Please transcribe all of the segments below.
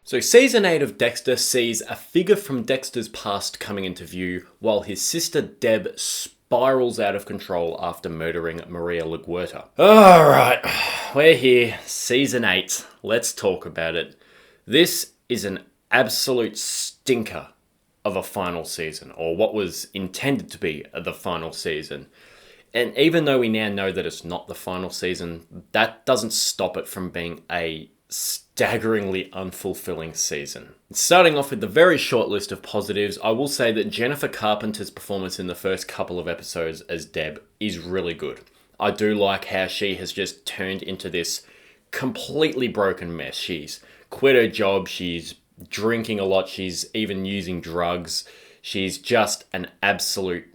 So season 8 of Dexter sees a figure from Dexter's past coming into view while his sister Deb spirals out of control after murdering Maria LaGuerta. Alright, we're here, season 8, let's talk about it. This is an absolute stinker of a final season, or what was intended to be the final season. And even though we now know that it's not the final season, that doesn't stop it from being a staggeringly unfulfilling season. Starting off with the very short list of positives, I will say that Jennifer Carpenter's performance in the first couple of episodes as Deb is really good. I do like how she has just turned into this completely broken mess. She's quit her job, she's drinking a lot, she's even using drugs. She's just an absolute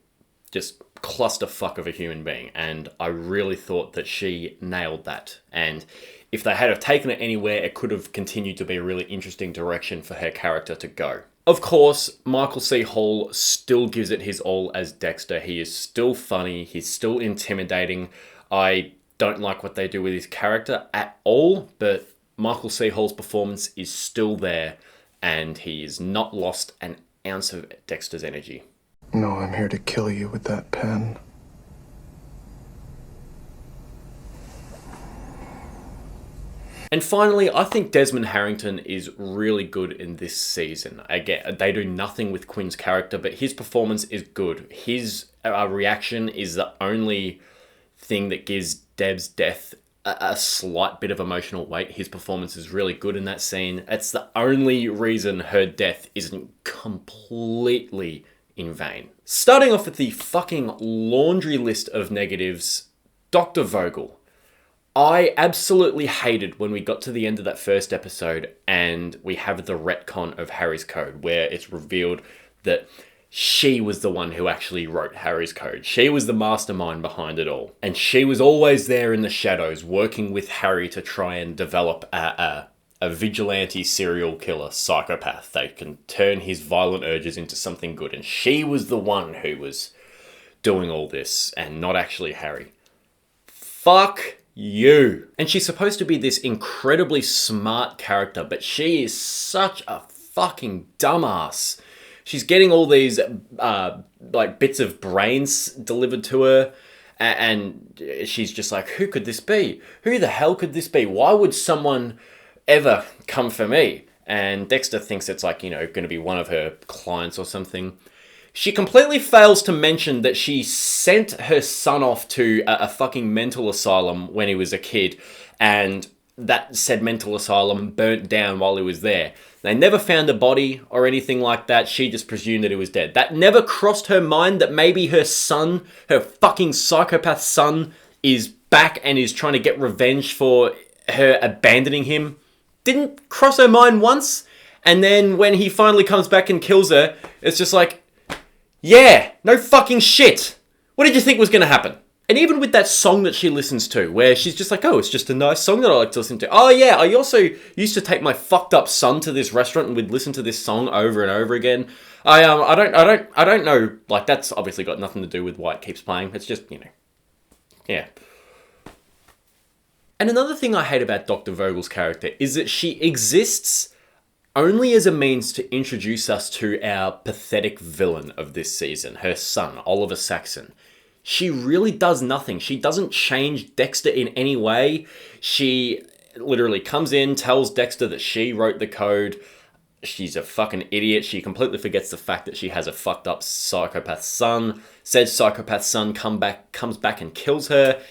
clusterfuck of a human being, and I really thought that she nailed that. And if they had have taken it anywhere, it could have continued to be a really interesting direction for her character to go. Of course, Michael C. Hall still gives it his all as Dexter. He is still funny, he's still intimidating. I don't like what they do with his character at all, but Michael C. Hall's performance is still there, and he has not lost an ounce of Dexter's energy. No, I'm here to kill you with that pen. And finally, I think Desmond Harrington is really good in this season. Again, they do nothing with Quinn's character, but his performance is good. His reaction is the only thing that gives Deb's death a slight bit of emotional weight. His performance is really good in that scene. It's the only reason her death isn't completely in vain. Starting off with the fucking laundry list of negatives, Dr. Vogel. I absolutely hated when we got to the end of that first episode and we have the retcon of Harry's code, where it's revealed that she was the one who actually wrote Harry's code. She was the mastermind behind it all. And she was always there in the shadows, working with Harry to try and develop a vigilante serial killer psychopath that can turn his violent urges into something good. And she was the one who was doing all this and not actually Harry. Fuck you. And she's supposed to be this incredibly smart character, but she is such a fucking dumbass. She's getting all these bits of brains delivered to her, and she's just like, who could this be? Who the hell could this be? Why would someone ever come for me? And Dexter thinks it's going to be one of her clients or something. She completely fails to mention that she sent her son off to a fucking mental asylum when he was a kid, and that said mental asylum burnt down while he was there. They never found a body or anything like that. She just presumed that he was dead. That never crossed her mind that maybe her son, her fucking psychopath son, is back and is trying to get revenge for her abandoning him. Didn't cross her mind once. And then when he finally comes back and kills her, it's just like, yeah, no fucking shit. What did you think was going to happen? And even with that song that she listens to, where she's just like, oh, it's just a nice song that I like to listen to. Oh yeah, I also used to take my fucked up son to this restaurant and we'd listen to this song over and over again. I don't know. Like, that's obviously got nothing to do with why it keeps playing. It's just, yeah. And another thing I hate about Dr. Vogel's character is that she exists only as a means to introduce us to our pathetic villain of this season, her son, Oliver Saxon. She really does nothing. She doesn't change Dexter in any way. She literally comes in, tells Dexter that she wrote the code. She's a fucking idiot. She completely forgets the fact that she has a fucked up psychopath son. Said psychopath son comes back and kills her.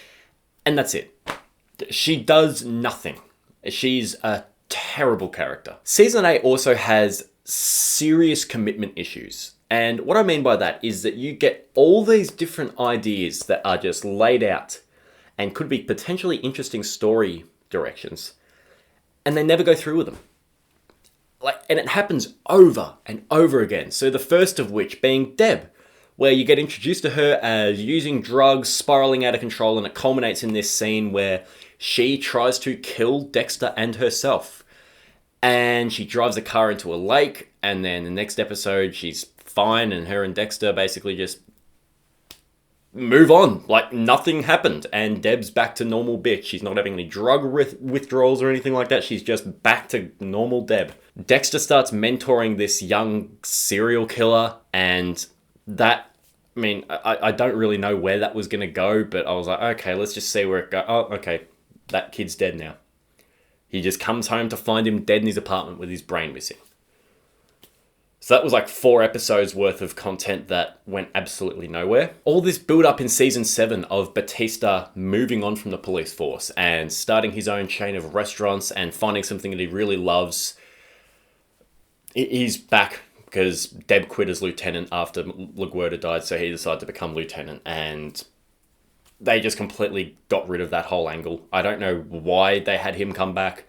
And that's it. She does nothing. She's a terrible character. Season 8 also has serious commitment issues. And what I mean by that is that you get all these different ideas that are just laid out and could be potentially interesting story directions, and they never go through with them. And it happens over and over again. So the first of which being Deb, where you get introduced to her as using drugs, spiraling out of control, and it culminates in this scene where she tries to kill Dexter and herself. And she drives a car into a lake, and then the next episode she's fine, and her and Dexter basically just move on. Like, nothing happened. And Deb's back to normal bitch. She's not having any drug withdrawals or anything like that. She's just back to normal Deb. Dexter starts mentoring this young serial killer, and that, I mean, I don't really know where that was going to go, but I was like, okay, let's just see where it goes. Oh, okay, that kid's dead now. He just comes home to find him dead in his apartment with his brain missing. So that was like 4 episodes worth of content that went absolutely nowhere. All this build up in season 7 of Batista moving on from the police force and starting his own chain of restaurants and finding something that he really loves. He's back because Deb quit as lieutenant after LaGuardia died, so he decided to become lieutenant, and they just completely got rid of that whole angle. I don't know why they had him come back.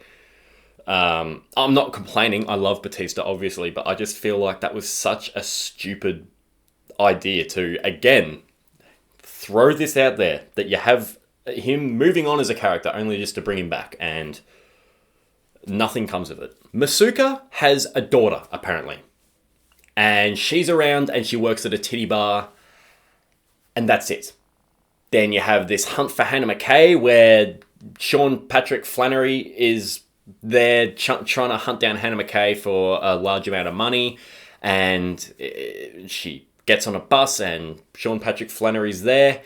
I'm not complaining. I love Batista, obviously, but I just feel like that was such a stupid idea to, again, throw this out there, that you have him moving on as a character only just to bring him back, and nothing comes of it. Masuka has a daughter, apparently. And she's around and she works at a titty bar, and that's it. Then you have this hunt for Hannah McKay where Sean Patrick Flannery is there trying to hunt down Hannah McKay for a large amount of money, and she gets on a bus and Sean Patrick Flannery's there.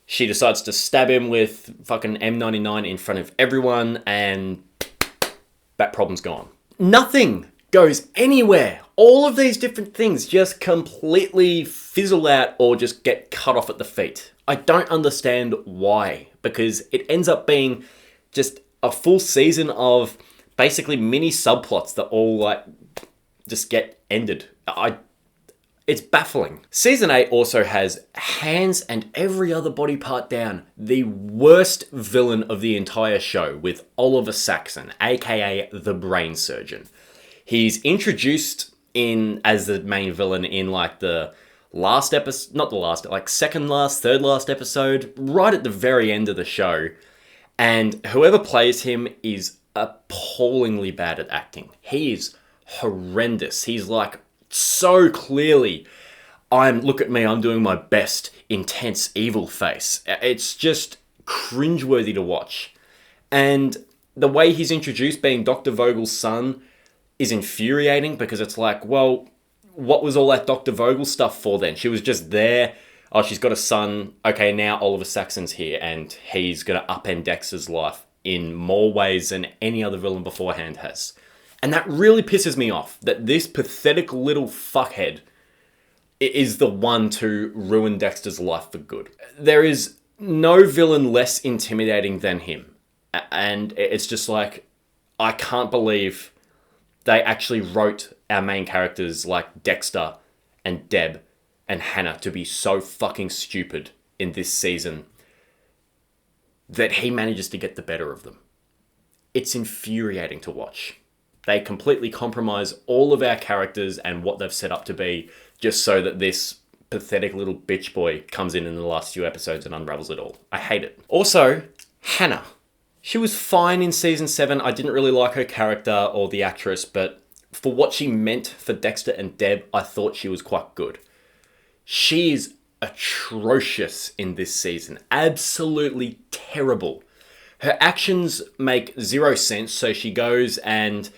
She decides to stab him with fucking M99 in front of everyone, and that problem's gone. Nothing goes anywhere. All of these different things just completely fizzle out or just get cut off at the feet. I don't understand why, because it ends up being just a full season of basically mini subplots that all like just get ended. It's baffling. Season 8 also has, hands and every other body part down, the worst villain of the entire show with Oliver Saxon, aka the Brain Surgeon. He's introduced in as the main villain in like the last episode, not the last, like second last, third last episode, right at the very end of the show. And whoever plays him is appallingly bad at acting. He is horrendous. He's like so clearly, look at me, I'm doing my best, intense evil face. It's just cringeworthy to watch. And the way he's introduced, being Dr. Vogel's son, is infuriating, because it's like, well, what was all that Dr. Vogel stuff for then? She was just there. Oh, she's got a son. Okay, now Oliver Saxon's here, and he's going to upend Dexter's life in more ways than any other villain beforehand has. And that really pisses me off, that this pathetic little fuckhead is the one to ruin Dexter's life for good. There is no villain less intimidating than him. And it's just like, I can't believe they actually wrote our main characters like Dexter and Deb and Hannah to be so fucking stupid in this season that he manages to get the better of them. It's infuriating to watch. They completely compromise all of our characters and what they've set up to be, just so that this pathetic little bitch boy comes in the last few episodes and unravels it all. I hate it. Also, Hannah. She was fine in season 7. I didn't really like her character or the actress, but for what she meant for Dexter and Deb, I thought she was quite good. She is atrocious in this season. Absolutely terrible. Her actions make zero sense, so she goes and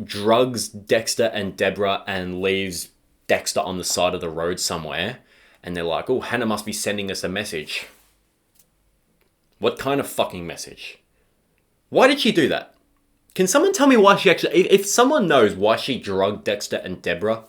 drugs Dexter and Deborah and leaves Dexter on the side of the road somewhere. And they're like, oh, Hannah must be sending us a message. What kind of fucking message? Why did she do that? Can someone tell me why she actually... If someone knows why she drugged Dexter and Deborah,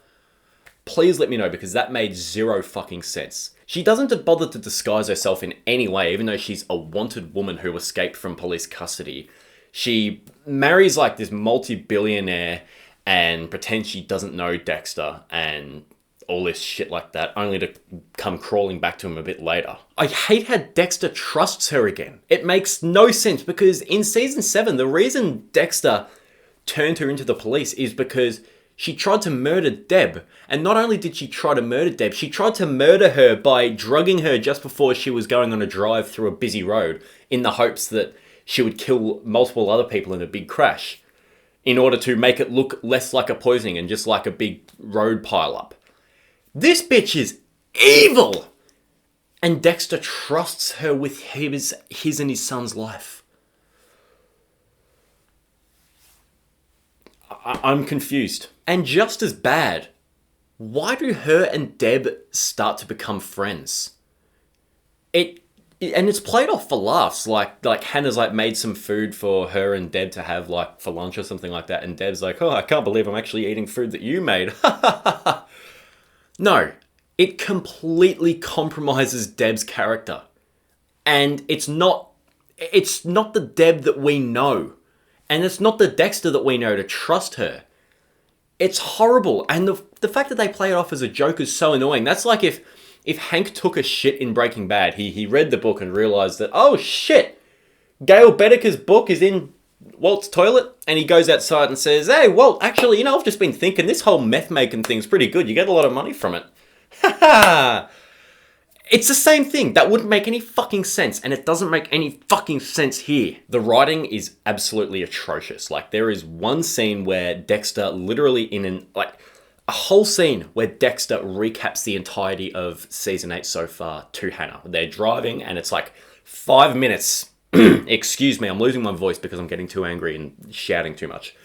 please let me know, because that made zero fucking sense. She doesn't bother to disguise herself in any way, even though she's a wanted woman who escaped from police custody. She marries like this multi-billionaire and pretends she doesn't know Dexter and all this shit like that, only to come crawling back to him a bit later. I hate how Dexter trusts her again. It makes no sense, because in season 7, the reason Dexter turned her into the police is because she tried to murder Deb. And not only did she try to murder Deb, she tried to murder her by drugging her just before she was going on a drive through a busy road, in the hopes that she would kill multiple other people in a big crash, in order to make it look less like a poisoning and just like a big road pile-up. This bitch is evil! And Dexter trusts her with his and his son's life. I'm confused. And just as bad, why do her and Deb start to become friends? And it's played off for laughs. Like Hannah's like made some food for her and Deb to have like for lunch or something like that, and Deb's like, "Oh, I can't believe I'm actually eating food that you made." No, it completely compromises Deb's character, and it's not the Deb that we know, and it's not the Dexter that we know to trust her. It's horrible, and the fact that they play it off as a joke is so annoying. That's like if Hank took a shit in Breaking Bad, he read the book and realised that, oh shit, Gail Bedeker's book is in Walt's toilet, and he goes outside and says, hey, Walt, actually, I've just been thinking this whole meth-making thing's pretty good. You get a lot of money from it. Ha ha! It's the same thing. That wouldn't make any fucking sense, and it doesn't make any fucking sense here. The writing is absolutely atrocious. Like, there is one scene where Dexter literally a whole scene where Dexter recaps the entirety of season 8 so far to Hannah. They're driving and it's like 5 minutes. Excuse me, I'm losing my voice because I'm getting too angry and shouting too much.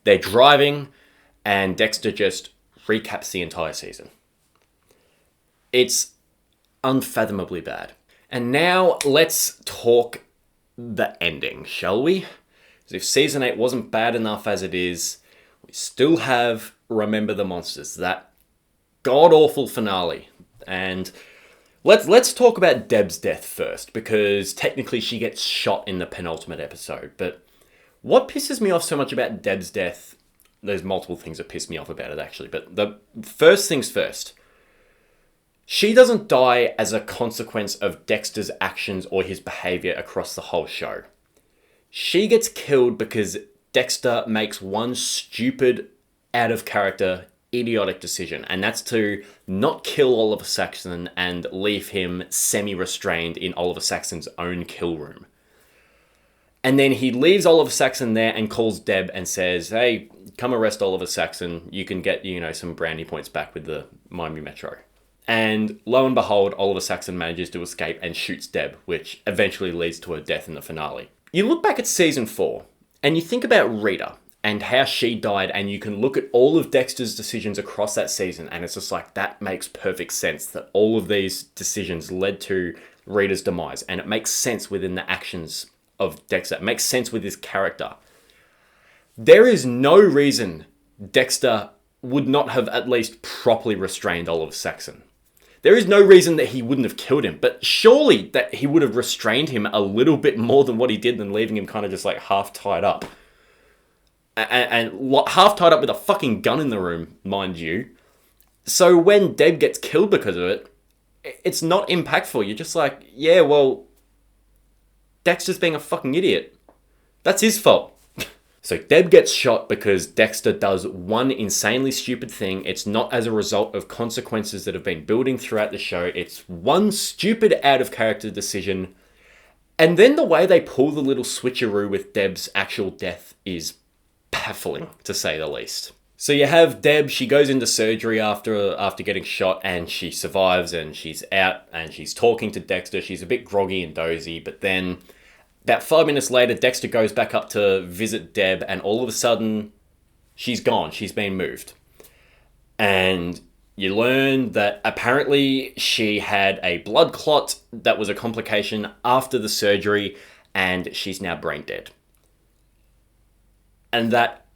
They're driving and Dexter just recaps the entire season. It's unfathomably bad. And now let's talk the ending, shall we? Because if season 8 wasn't bad enough as it is, we still have Remember the Monsters, that god-awful finale. And let's talk about Deb's death first, because technically she gets shot in the penultimate episode. But what pisses me off so much about Deb's death, there's multiple things that piss me off about it actually, but the first things first, she doesn't die as a consequence of Dexter's actions or his behavior across the whole show. She gets killed because Dexter makes one stupid, out-of-character, idiotic decision, and that's to not kill Oliver Saxon and leave him semi-restrained in Oliver Saxon's own kill room. And then he leaves Oliver Saxon there and calls Deb and says, hey, come arrest Oliver Saxon, you can get, some brownie points back with the Miami Metro. And lo and behold, Oliver Saxon manages to escape and shoots Deb, which eventually leads to her death in the finale. You look back at season 4, and you think about Rita and how she died, and you can look at all of Dexter's decisions across that season, and it's just like, that makes perfect sense, that all of these decisions led to Rita's demise, and it makes sense within the actions of Dexter. It makes sense with his character. There is no reason Dexter would not have at least properly restrained Oliver Saxon. There is no reason that he wouldn't have killed him, but surely that he would have restrained him a little bit more than what he did than leaving him kind of just like half tied up. And half tied up with a fucking gun in the room, mind you. So when Deb gets killed because of it, it's not impactful. You're just like, yeah, well, Dexter's being a fucking idiot. That's his fault. So Deb gets shot because Dexter does one insanely stupid thing. It's not as a result of consequences that have been building throughout the show. It's one stupid out-of-character decision. And then the way they pull the little switcheroo with Deb's actual death is baffling, to say the least. So you have Deb, she goes into surgery after getting shot, and she survives, and she's out, and she's talking to Dexter. She's a bit groggy and dozy, but then about 5 minutes later, Dexter goes back up to visit Deb, and all of a sudden, she's gone. She's been moved. And you learn that apparently she had a blood clot that was a complication after the surgery, and she's now brain dead. And that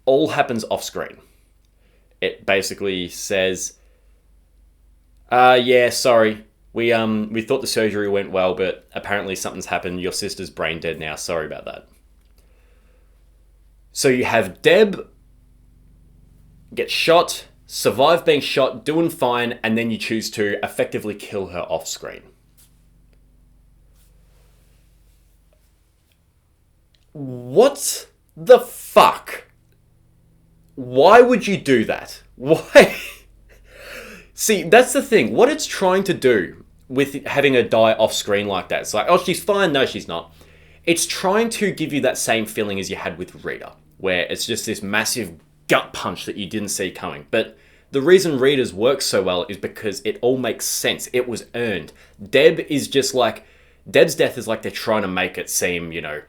all happens off screen. It basically says, yeah, sorry. We thought the surgery went well, but apparently something's happened. Your sister's brain dead now. Sorry about that. So you have Deb get shot, survive being shot, doing fine, and then you choose to effectively kill her off screen. What the fuck? Why would you do that? Why? See, that's the thing. What it's trying to do with having her die off screen like that, it's like, oh, she's fine. No, she's not. It's trying to give you that same feeling as you had with Rita, where it's just this massive gut punch that you didn't see coming. But The reason Readers works so well is because it all makes sense. It was earned. Deb's death is like they're trying to make it seem, they're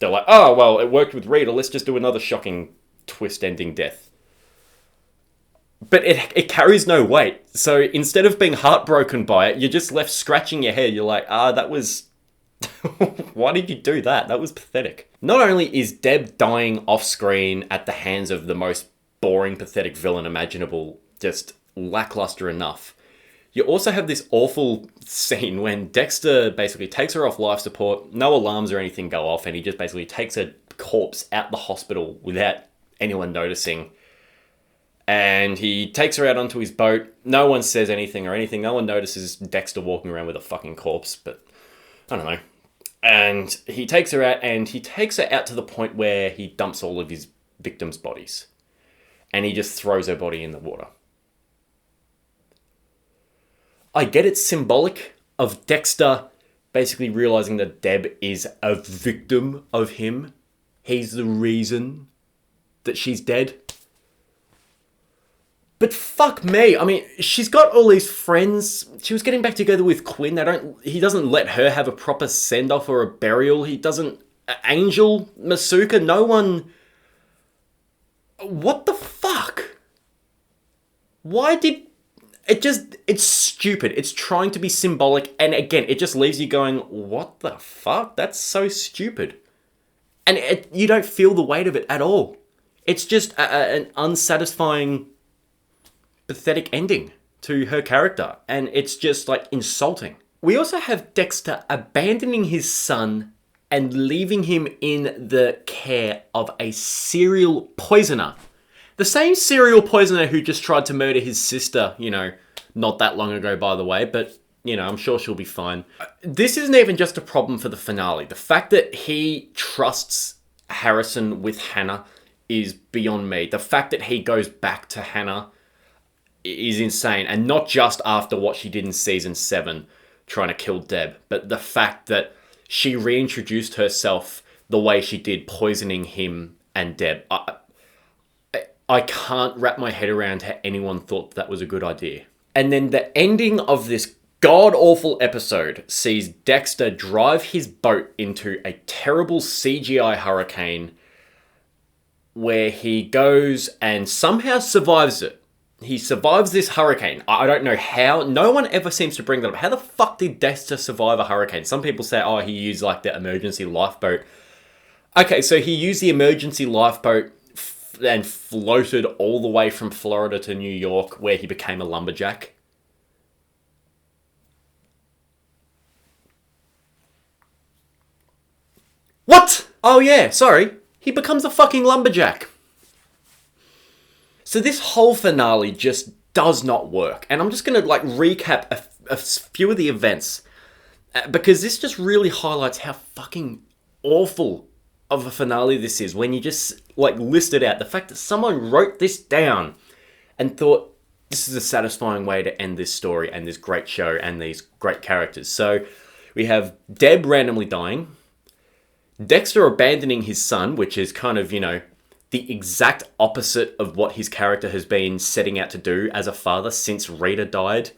like, oh, well, it worked with Reader, let's just do another shocking twist-ending death. But it carries no weight. So instead of being heartbroken by it, you're just left scratching your head. You're like, that was... Why did you do that? That was pathetic. Not only is Deb dying off-screen at the hands of the most boring, pathetic villain imaginable just lackluster enough, you also have this awful scene when Dexter basically takes her off life support, no alarms or anything go off, and he just basically takes her corpse out the hospital without anyone noticing. And he takes her out onto his boat. No one says anything or anything. No one notices Dexter walking around with a fucking corpse, but I don't know. And he takes her out, and he takes her out to the point where he dumps all of his victims' bodies. And he just throws her body in the water. I get it's symbolic of Dexter basically realizing that Deb is a victim of him. He's the reason that she's dead. But fuck me. I mean, she's got all these friends. She was getting back together with Quinn. He doesn't let her have a proper send-off or a burial. He doesn't... Angel, Masuka, no one... What the fuck? Why did... It's stupid. It's trying to be symbolic. And again, it just leaves you going, what the fuck? That's so stupid. And you don't feel the weight of it at all. It's just an unsatisfying, pathetic ending to her character. And it's just like insulting. We also have Dexter abandoning his son and leaving him in the care of a serial poisoner. The same serial poisoner who just tried to murder his sister, not that long ago, by the way, but, I'm sure she'll be fine. This isn't even just a problem for the finale. The fact that he trusts Harrison with Hannah is beyond me. The fact that he goes back to Hannah is insane. And not just after what she did in season 7, trying to kill Deb, but the fact that she reintroduced herself the way she did, poisoning him and Deb. I can't wrap my head around how anyone thought that was a good idea. And then the ending of this god-awful episode sees Dexter drive his boat into a terrible CGI hurricane where he goes and somehow survives it. He survives this hurricane. I don't know how. No one ever seems to bring that up. How the fuck did Dexter survive a hurricane? Some people say, he used the emergency lifeboat. Okay, so he used the emergency lifeboat and floated all the way from Florida to New York, where he became a lumberjack. What? Oh yeah, sorry. He becomes a fucking lumberjack. So this whole finale just does not work. And I'm just going to recap a few of the events. Because this just really highlights how fucking awful of a finale this is, when you just list it out. The fact that someone wrote this down and thought this is a satisfying way to end this story and this great show and these great characters. So we have Deb randomly dying, Dexter abandoning his son, which is kind of, the exact opposite of what his character has been setting out to do as a father since Rita died.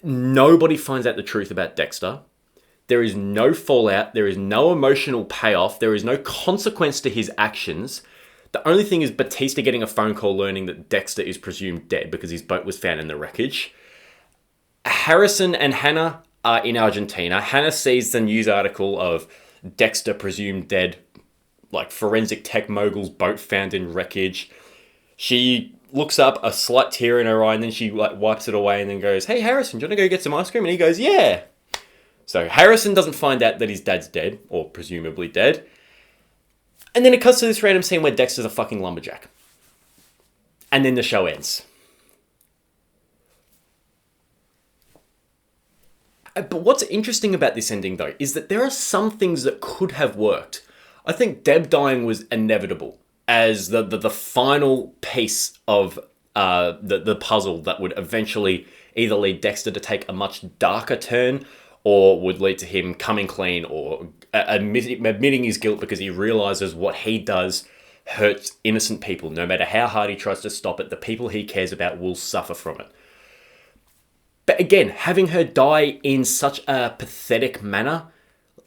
Nobody finds out the truth about Dexter. There is no fallout. There is no emotional payoff. There is no consequence to his actions. The only thing is Batista getting a phone call learning that Dexter is presumed dead because his boat was found in the wreckage. Harrison and Hannah are in Argentina. Hannah sees the news article of Dexter presumed dead, forensic tech mogul's boat found in wreckage. She looks up, a slight tear in her eye, and then she wipes it away and then goes, "Hey Harrison, do you want to go get some ice cream?" And he goes, "Yeah." So Harrison doesn't find out that his dad's dead, or presumably dead. And then it cuts to this random scene where Dexter's a fucking lumberjack. And then the show ends. But what's interesting about this ending, though, is that there are some things that could have worked. I think Deb dying was inevitable as the final piece of the puzzle that would eventually either lead Dexter to take a much darker turn or would lead to him coming clean or admitting his guilt because he realizes what he does hurts innocent people. No matter how hard he tries to stop it, the people he cares about will suffer from it. But again, having her die in such a pathetic manner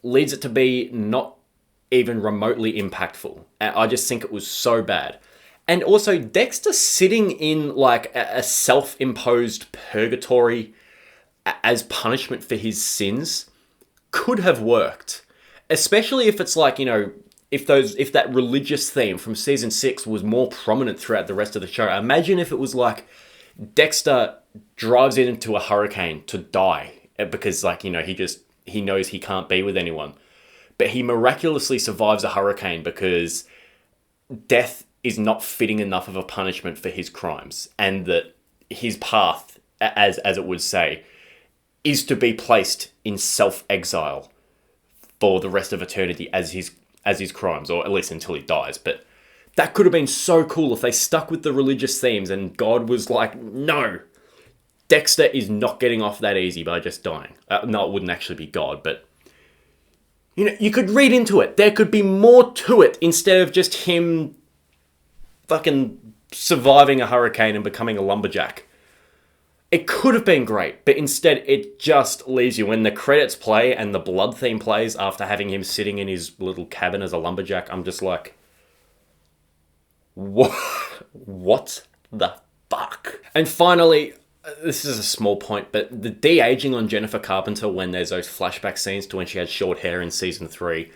leads it to be not even remotely impactful. I just think it was so bad. And also, Dexter sitting in like a self-imposed purgatory as punishment for his sins could have worked. Especially if it's like, if that religious theme from season 6 was more prominent throughout the rest of the show. Imagine if it was like Dexter drives into a hurricane to die because he knows he can't be with anyone. But he miraculously survives a hurricane because death is not fitting enough of a punishment for his crimes, and that his path, as it would say, is to be placed in self-exile for the rest of eternity as his crimes, or at least until he dies. But that could have been so cool if they stuck with the religious themes and God was like, no, Dexter is not getting off that easy by just dying. No, it wouldn't actually be God, but you could read into it. There could be more to it instead of just him fucking surviving a hurricane and becoming a lumberjack. It could have been great, but instead it just leaves you. When the credits play and the blood theme plays after having him sitting in his little cabin as a lumberjack, I'm just like, what the fuck? And finally, this is a small point, but the de-aging on Jennifer Carpenter when there's those flashback scenes to when she had short hair in season 3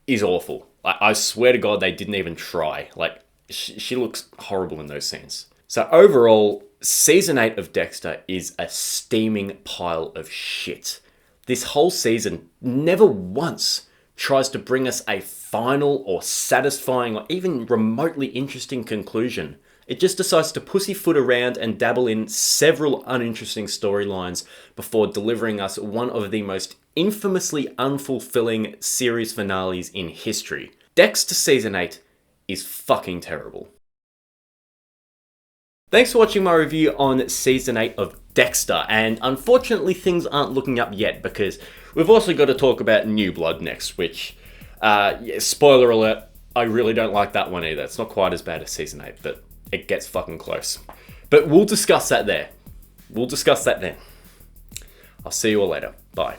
is awful. I swear to God they didn't even try. Like, she looks horrible in those scenes. So overall, season 8 of Dexter is a steaming pile of shit. This whole season never once tries to bring us a final or satisfying or even remotely interesting conclusion. It just decides to pussyfoot around and dabble in several uninteresting storylines before delivering us one of the most infamously unfulfilling series finales in history. Dexter Season 8 is fucking terrible. Thanks for watching my review on Season 8 of Dexter, and unfortunately things aren't looking up yet because we've also got to talk about New Blood next, which, spoiler alert, I really don't like that one either. It's not quite as bad as Season 8, but it gets fucking close. But we'll discuss that there. I'll see you all later. Bye.